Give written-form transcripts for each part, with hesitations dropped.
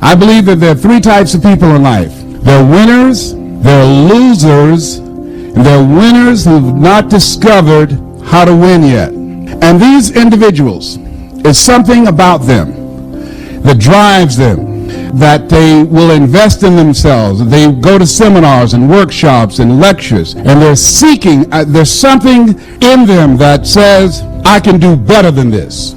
I believe that there are three types of people in life. There are winners, there are losers, and there are winners who've not discovered how to win yet. And these individuals, is something about them that drives them, that they will invest in themselves. They go to seminars and workshops and lectures, and they're seeking, there's something in them that says, I can do better than this.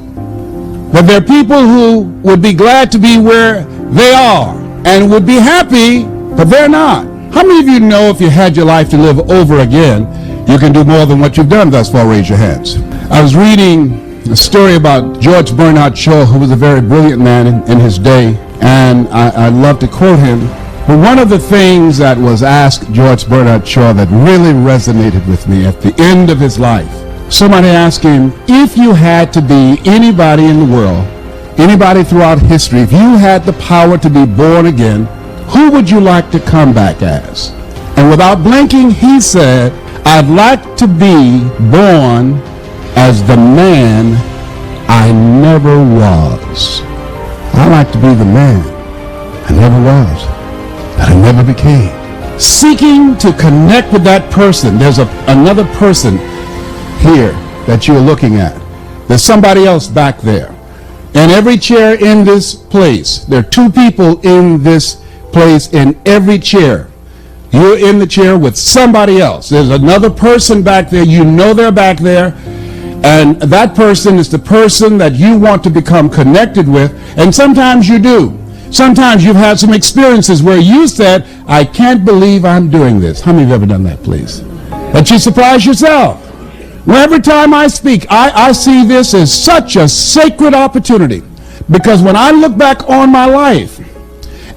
But there are people who would be glad to be where they are and would be happy, but they're not. How many of you know if you had your life to live over again, you can do more than what you've done thus far? Raise your hands. I was reading a story about George Bernard Shaw, who was a very brilliant man in his day, and I love to quote him. But one of the things that was asked George Bernard Shaw that really resonated with me at the end of his life, somebody asked him, if you had to be anybody in the world, anybody throughout history, if you had the power to be born again, who would you like to come back as? And without blinking, he said, I'd like to be born as the man I never was. I like to be the man I never was, that I never became. Seeking to connect with that person. There's another person here that you're looking at. There's somebody else back there. And every chair in this place, there are two people in this place in every chair. You're in the chair with somebody else. There's another person back there. You know they're back there. And that person is the person that you want to become connected with. And sometimes you do. Sometimes you've had some experiences where you said, I can't believe I'm doing this. How many of you have ever done that, please? But you surprise yourself. Well, every time I speak, I see this as such a sacred opportunity. Because when I look back on my life,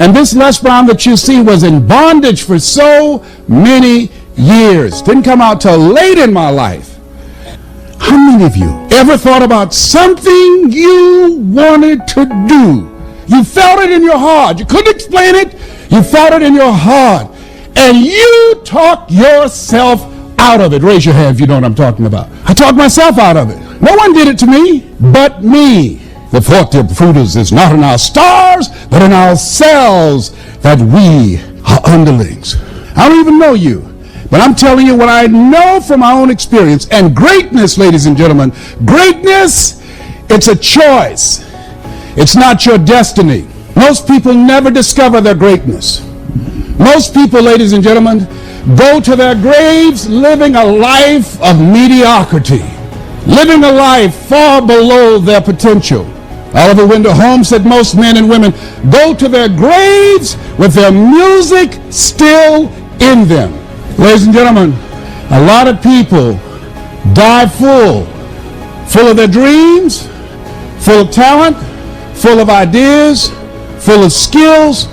and this Les Brown that you see was in bondage for so many years, didn't come out till late in my life. How many of you ever thought about something you wanted to do? You felt it in your heart. You couldn't explain it. You felt it in your heart. And you talked yourself out of it. Raise your hand if you know what I'm talking about. I talked myself out of it. No one did it to me but me. The forte of fruiters is not in our stars, but in ourselves, that we are underlings. I don't even know you. But I'm telling you what I know from my own experience. And greatness, ladies and gentlemen, greatness, it's a choice. It's not your destiny. Most people never discover their greatness. Most people, ladies and gentlemen, go to their graves living a life of mediocrity, living a life far below their potential. Oliver Wendell Holmes said most men and women go to their graves with their music still in them. Ladies and gentlemen, a lot of people die full of their dreams, full of talent, full of ideas, full of skills,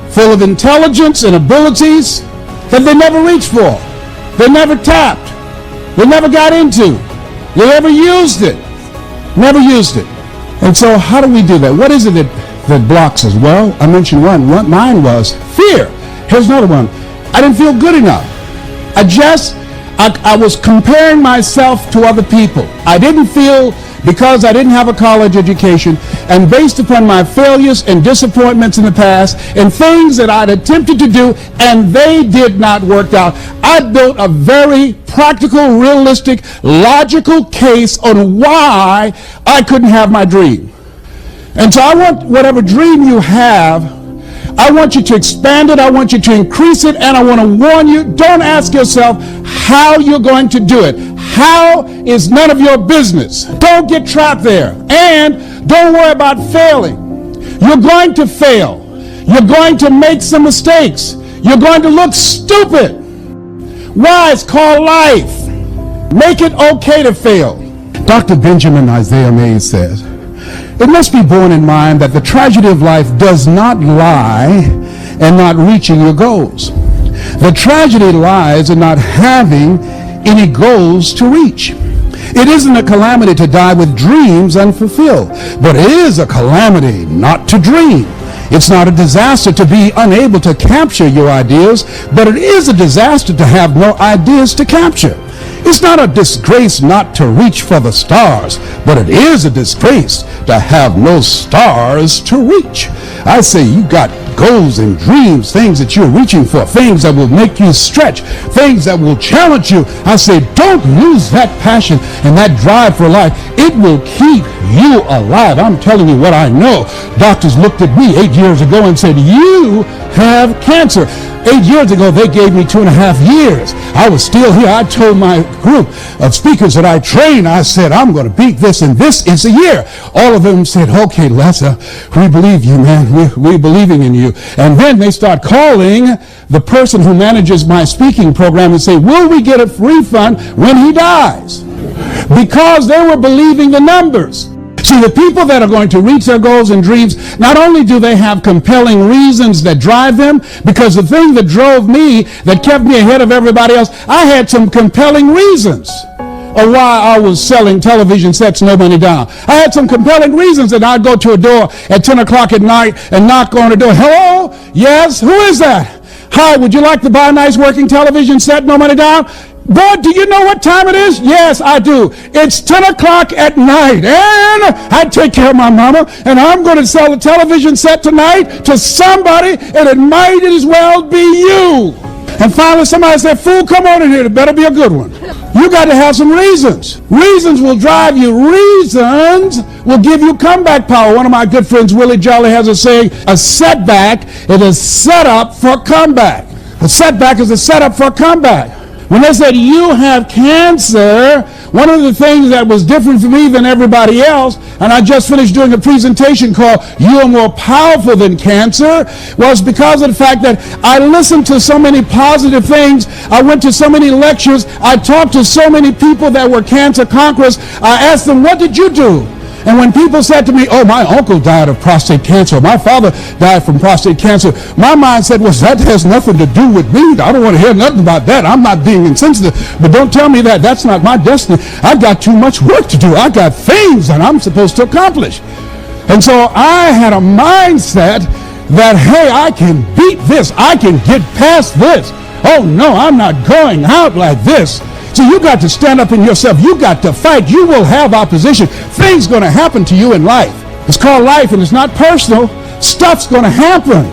full of intelligence and abilities that they never reached for. They never tapped. They never got into. They never used it. Never used it. And so how do we do that? What is it that blocks us? Well, I mentioned one. Mine was fear. Here's another one. I didn't feel good enough. I was comparing myself to other people. I didn't feel, because I didn't have a college education, and based upon my failures and disappointments in the past and things that I'd attempted to do and they did not work out, I built a very practical, realistic, logical case on why I couldn't have my dream. And so I want whatever dream you have, I want you to expand it, I want you to increase it, and I want to warn you, don't ask yourself how you're going to do it. How is none of your business. Don't get trapped there. And don't worry about failing. You're going to fail. You're going to make some mistakes. You're going to look stupid. Why? It's called life. Make it okay to fail. Dr. Benjamin Isaiah Mays says, it must be borne in mind that the tragedy of life does not lie in not reaching your goals. The tragedy lies in not having any goals to reach. It isn't a calamity to die with dreams unfulfilled, but it is a calamity not to dream. It's not a disaster to be unable to capture your ideas, but it is a disaster to have no ideas to capture. It's not a disgrace not to reach for the stars, but it is a disgrace to have no stars to reach. I say you got goals and dreams, things that you're reaching for, things that will make you stretch, things that will challenge you. I say don't lose that passion and that drive for life. It will keep you alive. I'm telling you what I know. Doctors looked at me 8 years ago and said, you have cancer. 8 years ago, they gave me 2.5 years. I was still here. I told my group of speakers that I trained, I said, I'm going to beat this, and this is a year. All of them said, okay, Lessa, we believe you, man. We're believing in you. And then they start calling the person who manages my speaking program and say, will we get a refund when he dies? Because they were believing the numbers. See, the people that are going to reach their goals and dreams, not only do they have compelling reasons that drive them, because the thing that drove me, that kept me ahead of everybody else, I had some compelling reasons of why I was selling television sets no money down. I had some compelling reasons that I'd go to a door at 10 o'clock at night and knock on the door. Hello? Yes? Who is that? Hi, would you like to buy a nice working television set, no money down? Boy, do you know what time it is? Yes, I do. It's 10 o'clock at night, and I take care of my mama, and I'm going to sell a television set tonight to somebody, and it might as well be you. And finally somebody said, fool, come on in here. It better be a good one. You got to have some reasons. Reasons will drive you. Reasons will give you comeback power. One of my good friends, Willie Jolly, has a saying, a setback is a setup for a comeback. A setback is a setup for a comeback. When they said you have cancer, one of the things that was different for me than everybody else, and I just finished doing a presentation called You Are More Powerful Than Cancer, was because of the fact that I listened to so many positive things. I went to so many lectures. I talked to so many people that were cancer conquerors. I asked them, what did you do? And when people said to me, oh, my uncle died of prostate cancer, my father died from prostate cancer, my mind said, well, that has nothing to do with me. I don't want to hear nothing about that. I'm not being insensitive. But don't tell me that. That's not my destiny. I've got too much work to do. I got things that I'm supposed to accomplish. And so I had a mindset that, hey, I can beat this. I can get past this. Oh, no, I'm not going out like this. So you got to stand up in yourself. You got to fight. You will have opposition. Things going to happen to you in life. It's called life, and it's not personal. Stuff's going to happen.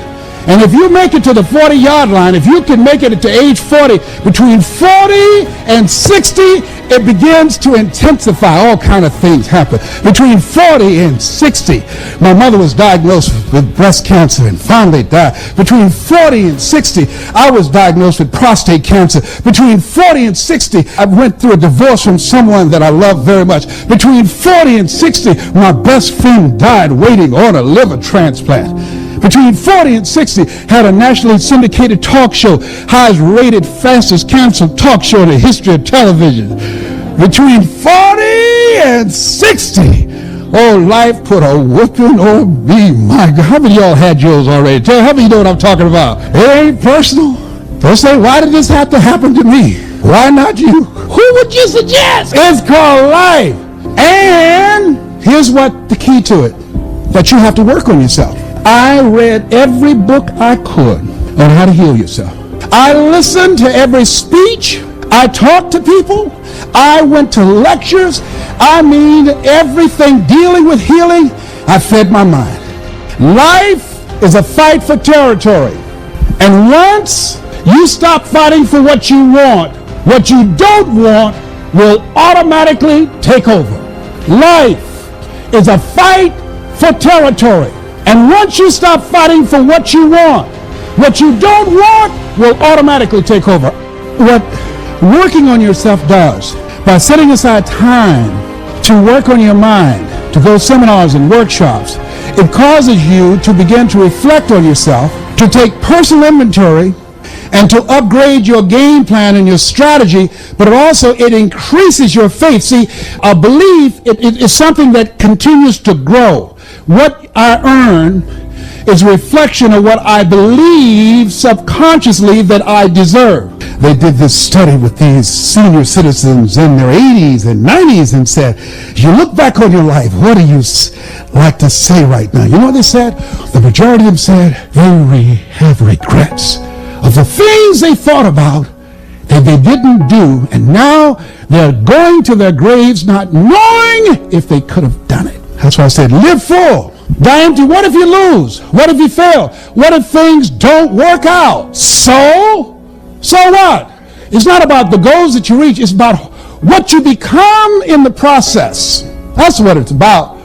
And if you make it to the 40-yard line, if you can make it to age 40, between 40 and 60, it begins to intensify. All kind of things happen. Between 40 and 60, my mother was diagnosed with breast cancer and finally died. Between 40 and 60, I was diagnosed with prostate cancer. Between 40 and 60, I went through a divorce from someone that I loved very much. Between 40 and 60, my best friend died waiting on a liver transplant. Between 40 and 60, had a nationally syndicated talk show, highest rated, fastest canceled talk show in the history of television. Between 40 and 60, oh, life put a whooping on me. My God, how many of y'all had yours already? Tell how many know what I'm talking about? It ain't personal. Don't say, why did this have to happen to me? Why not you? Who would you suggest? It's called life. And here's what the key to it, that you have to work on yourself. I read every book I could on how to heal yourself. I listened to every speech. I talked to people. I went to lectures. I mean, everything dealing with healing, I fed my mind. Life is a fight for territory. And once you stop fighting for what you want, what you don't want will automatically take over. Life is a fight for territory. And once you stop fighting for what you want, what you don't want will automatically take over. What working on yourself does, by setting aside time to work on your mind, to go seminars and workshops, it causes you to begin to reflect on yourself, to take personal inventory, and to upgrade your game plan and your strategy, but it increases your faith. See, a belief is something that continues to grow. What I earn is a reflection of what I believe subconsciously that I deserve. They did this study with these senior citizens in their 80s and 90s and said, you look back on your life, what do you like to say right now? You know what they said? The majority of them said they have regrets of the things they thought about that they didn't do, and now they're going to their graves not knowing if they could have done it. That's why I said live full. Die empty. What if you lose? What if you fail? What if things don't work out? So what? It's not about the goals that you reach. It's about what you become in the process. That's what it's about.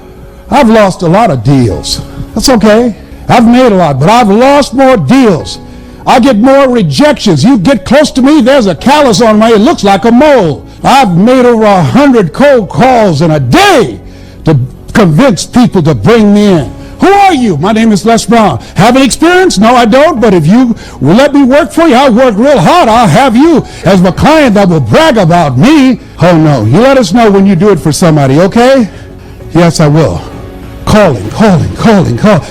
I've lost a lot of deals. That's okay. I've made a lot, but I've lost more deals. I get more rejections. You get close to me, there's a callus on my, it looks like a mole. I've made over 100 cold calls in a day to convince people to bring me in. Who are you? My name is Les Brown. Have an experience? No, I don't, but if you will let me work for you, I'll work real hard. I'll have you as my client that will brag about me. Oh no, you let us know when you do it for somebody, okay? Yes, I will. Calling.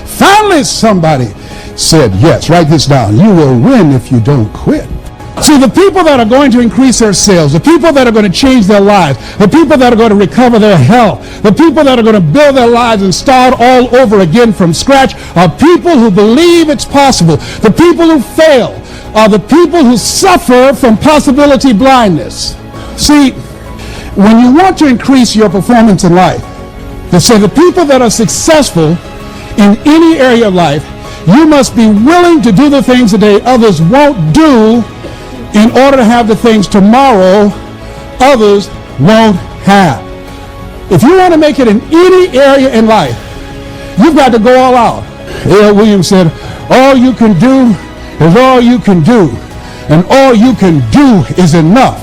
Finally somebody said yes. Write this down. You will win if you don't quit. See, the people that are going to increase their sales, the people that are going to change their lives, the people that are going to recover their health, the people that are going to build their lives and start all over again from scratch are people who believe it's possible. The people who fail are the people who suffer from possibility blindness. See, when you want to increase your performance in life, they say the people that are successful in any area of life, you must be willing to do the things that others won't do in order to have the things tomorrow others won't have. If you want to make it in any area in life, you've got to go all out. A.L. Williams said, all you can do is all you can do, and all you can do is enough.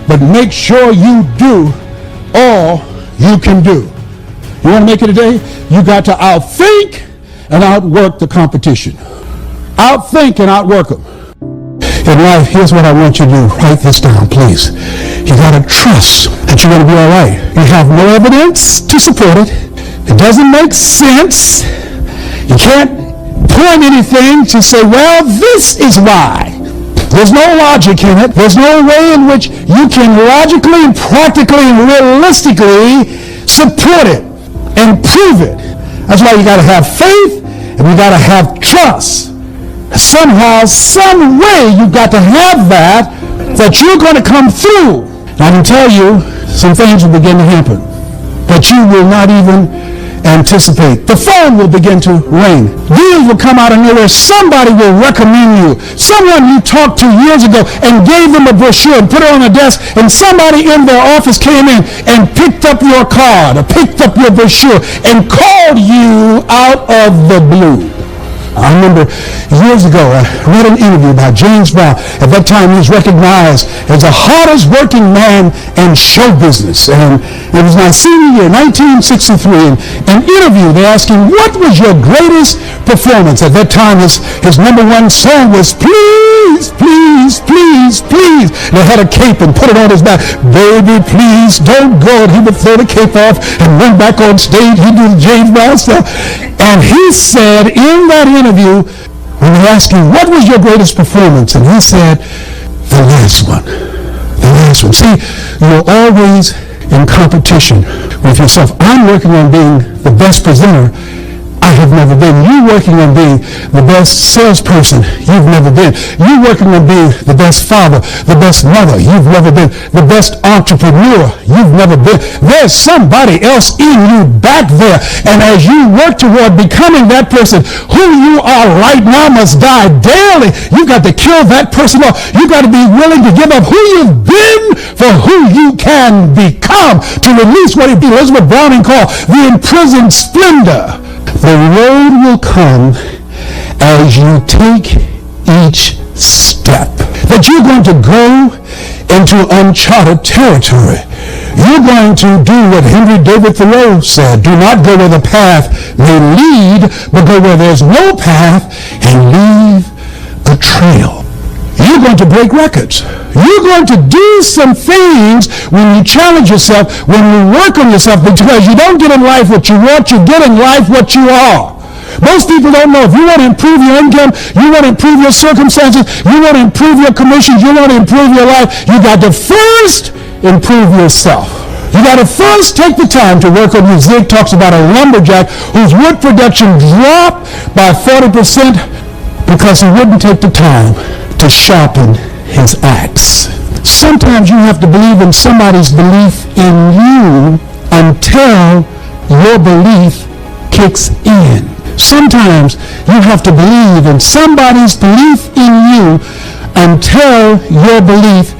But make sure you do all you can do. You want to make it today? You got to outthink and outwork the competition. Outthink and outwork them. In life, here's what I want you to do. Write this down, please. You got to trust that you're going to be all right. You have no evidence to support it. It doesn't make sense. You can't point anything to say, well, this is why. There's no logic in it. There's no way in which you can logically and practically and realistically support it and prove it. That's why you got to have faith and you got to have trust. Somehow, some way you've got to have that you're going to come through. And I can tell you, some things will begin to happen that you will not even anticipate. The phone will begin to ring. Deals will come out of nowhere. Somebody will recommend you. Someone you talked to years ago and gave them a brochure and put it on the desk, and somebody in their office came in and picked up your card or picked up your brochure and called you out of the blue. I remember years ago, I read an interview by James Brown. At that time, he was recognized as the hardest working man in show business. And it was my senior year, 1963. And an interview, they asked him, what was your greatest performance? At that time, his number one song was, Please, Please, Please, Please. And they had a cape and put it on his back. Baby, please don't go. And he would throw the cape off and run back on stage. He'd do the James Brown stuff. And he said in that interview, when they asked him, what was your greatest performance? And he said, the last one. The last one. See, you're always in competition with yourself. I'm working on being the best presenter I have never been. You working on being the best salesperson you've never been. You working on being the best father, the best mother you've never been, the best entrepreneur you've never been. There's somebody else in you back there, and as you work toward becoming that person, who you are right now must die daily. You've got to kill that person off. You've got to be willing to give up who you've been for who you can become, to release what Elizabeth Browning called the imprisoned splendor. The road will come as you take each step. That you're going to go into uncharted territory. You're going to do what Henry David Thoreau said. Do not go where the path may lead, but go where there's no path and leave a trail. You're going to break records. You're going to do some things when you challenge yourself, when you work on yourself, because you don't get in life what you want, you get in life what you are. Most people don't know. If you want to improve your income, you want to improve your circumstances, you want to improve your commissions, you want to improve your life, you got to first improve yourself. You got to first take the time to work on your Zig talks about a lumberjack whose wood production dropped by 40% because he wouldn't take the time to sharpen his axe. Sometimes you have to believe in somebody's belief in you until your belief kicks in. Sometimes you have to believe in somebody's belief in you until your belief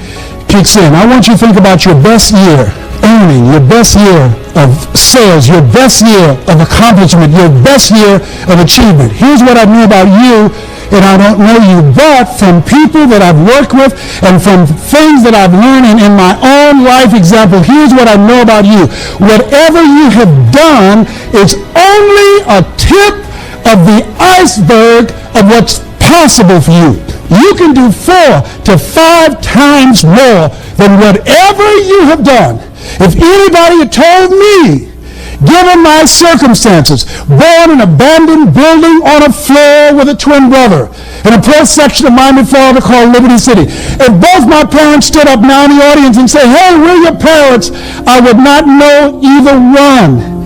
kicks in. I want you to think about your best year earning, your best year of sales, your best year of accomplishment, your best year of achievement. Here's what I know about you, and I don't know you, but from people that I've worked with and from things that I've learned in my own life example, here's what I know about you. Whatever you have done is only a tip of the iceberg of what's possible for you. You can do 4 to 5 times more than whatever you have done. If anybody had told me, given my circumstances, born in an abandoned building on a floor with a twin brother in a poor section of Miami, Florida called Liberty City, if both my parents stood up now in the audience and say, hey, we're your parents, I would not know either one.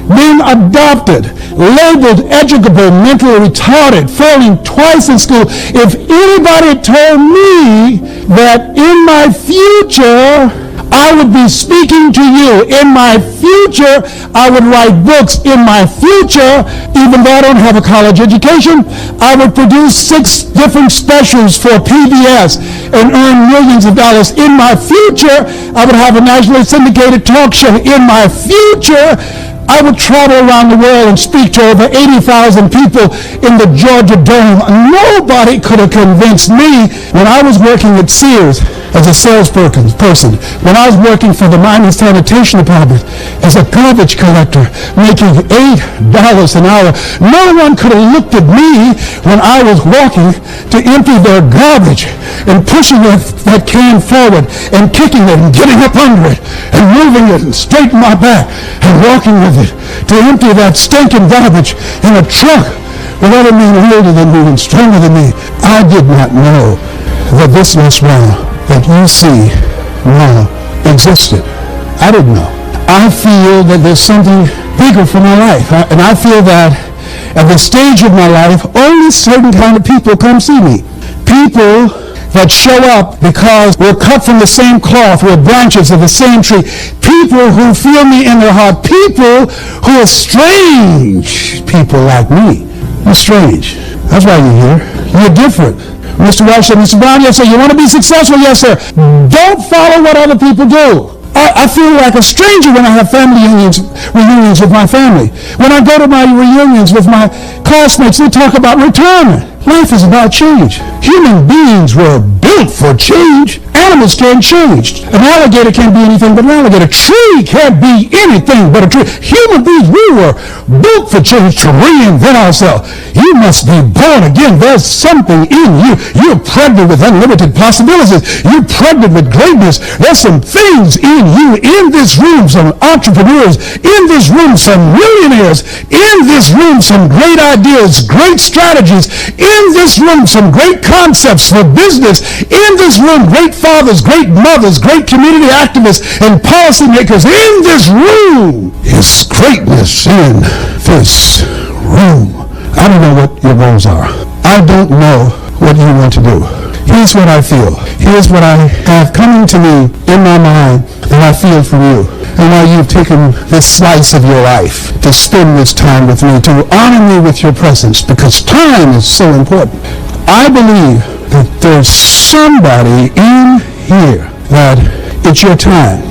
Being adopted, labeled educable, mentally retarded, failing twice in school. If anybody had told me that in my future I would be speaking to you, in my future I would write books, in my future, even though I don't have a college education, I would produce 6 different specials for PBS and earn millions of dollars. In my future, I would have a nationally syndicated talk show. In my future, I would travel around the world and speak to over 80,000 people in the Georgia Dome. Nobody could have convinced me when I was working at Sears as a salesperson, when I was working for the Miami Sanitation Department as a garbage collector, making $8 an hour. No one could have looked at me when I was walking to empty their garbage and pushing that can forward and kicking it and getting up under it and moving it and straightening my back and walking with it to empty that stinking garbage in a truck with other men older than me and stronger than me. I did not know that this restaurant that you see now existed. I didn't know. I feel that there's something bigger for my life. And I feel that at this stage of my life, only certain kind of people come see me. People that show up because we're cut from the same cloth, we're branches of the same tree. People who feel me in their heart. People who are strange people like me. You're strange. That's why you're here. You're different. Mr. Welch said, Mr. Brown, yes, sir. You want to be successful? Yes, sir. Don't follow what other people do. I feel like a stranger when I have family reunions with my family. When I go to my reunions with my classmates, they talk about retirement. Life is about change. Human beings were built for change. Animals can't change. An alligator can't be anything but an alligator. A tree can't be anything but a tree. Human beings, we were built for change, to reinvent ourselves. You must be born again. There's something in you. You're pregnant with unlimited possibilities. You're pregnant with greatness. There's some things in you. In this room, some entrepreneurs. In this room, some millionaires. In this room, some great ideas, great strategies. In this room, some great concepts for business. In this room, great fathers, great mothers, great community activists, and policymakers. In this room is greatness. In this room. I don't know what your goals are. I don't know what you want to do. Here's what I feel. Here's what I have coming to me in my mind that I feel from you. And why you've taken this slice of your life to spend this time with me, to honor me with your presence, because time is so important. I believe that there's somebody in here that it's your time.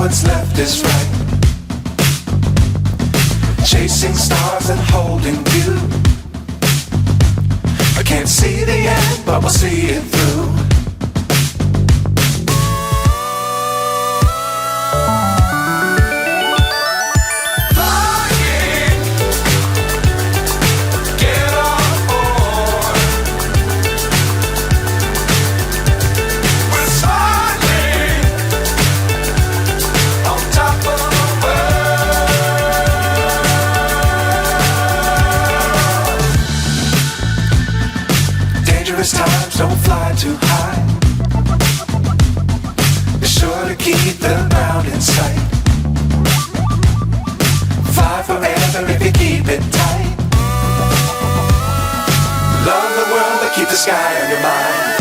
what's left is right. Chasing stars and holding you. I can't see the end, but we'll see it through. Times don't fly too high. Be sure to keep the ground in sight. Fly forever if you keep it tight. Love the world but keep the sky on your mind.